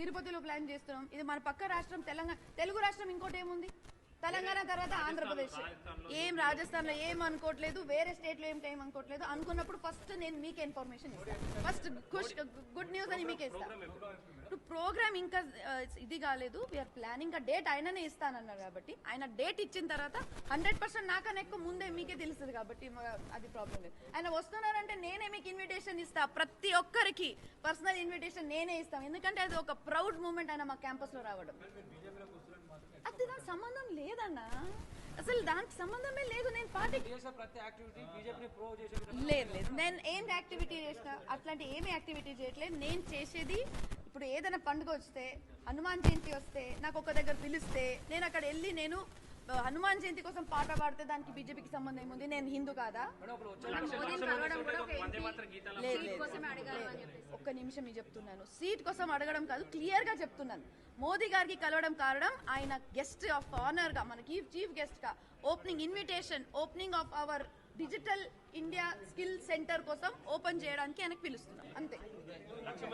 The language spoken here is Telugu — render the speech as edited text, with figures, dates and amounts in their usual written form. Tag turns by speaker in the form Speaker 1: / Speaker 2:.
Speaker 1: తిరుపతిలో ప్లాన్ చేస్తున్నాం. ఇది మన పక్క రాష్ట్రం తెలంగాణ, తెలుగు రాష్ట్రం ఇంకోటి ఏముంది, తెలంగాణ తర్వాత ఆంధ్రప్రదేశ్. ఏం రాజస్థాన్ లో ఏం అనుకోవట్లేదు, వేరే స్టేట్ లో ఏం టైం అనుకోవట్లేదు. అనుకున్నప్పుడు ఫస్ట్ నేను మీకే ఇన్ఫర్మేషన్ ఇస్తాను, ఫస్ట్ గుడ్ న్యూస్ అని మీకే ఇస్తాను. ఇప్పుడు ప్రోగ్రామ్ ఇంకా ఇది కాలేదు, వీఆర్ ప్లానింగ్. ఆ డేట్ ఆయననే ఇస్తానన్నారు కాబట్టి ఆయన డేట్ ఇచ్చిన తర్వాత 100% నాకన్నా ఎక్కువ ముందే మీకే తెలుస్తుంది కాబట్టి అది ప్రాబ్లం లేదు. ఆయన వస్తున్నారంటే నేనే మీకు ఇన్విటేషన్ ఇస్తా, ప్రతి ఒక్కరికి పర్సనల్ ఇన్విటేషన్ నేనే ఇస్తాను. ఎందుకంటే అది ఒక ప్రౌడ్ మూమెంట్ ఆయన మా క్యాంపస్ లో రావడం. అది దానికి సంబంధం లేదన్నా, అసలు దానికి సంబంధమే లేదు. నేను పార్టీకి లేదు, నేను ఏం యాక్టివిటీ చేసిన అట్లాంటి ఏమి యాక్టివిటీ చేయట్లేదు. నేను చేసేది ఇప్పుడు ఏదైనా పండుగ వస్తే, హనుమాన్ జయంతి వస్తే నాకు ఒక దగ్గర పిలిస్తే నేను అక్కడ వెళ్ళి నేను హనుమాన్ జయంతి కోసం పాట పాడితే దానికి బీజేపీకి సంబంధం ఏముంది? నేను హిందూ కాదా? ఒక్క నిమిషం నేను చెప్తున్నాను, సీట్ కోసం అడగడం కాదు, క్లియర్ గా చెప్తున్నాను. మోదీ గారికి కలవడం కారణం ఆయన గెస్ట్ ఆఫ్ ఆనర్ గా, మనకి చీఫ్ గెస్ట్ గా opening invitation, opening of our digital India skill centre కోసం ఓపెన్ చేయడానికి ఆయనకు పిలుస్తున్నాం, అంతే.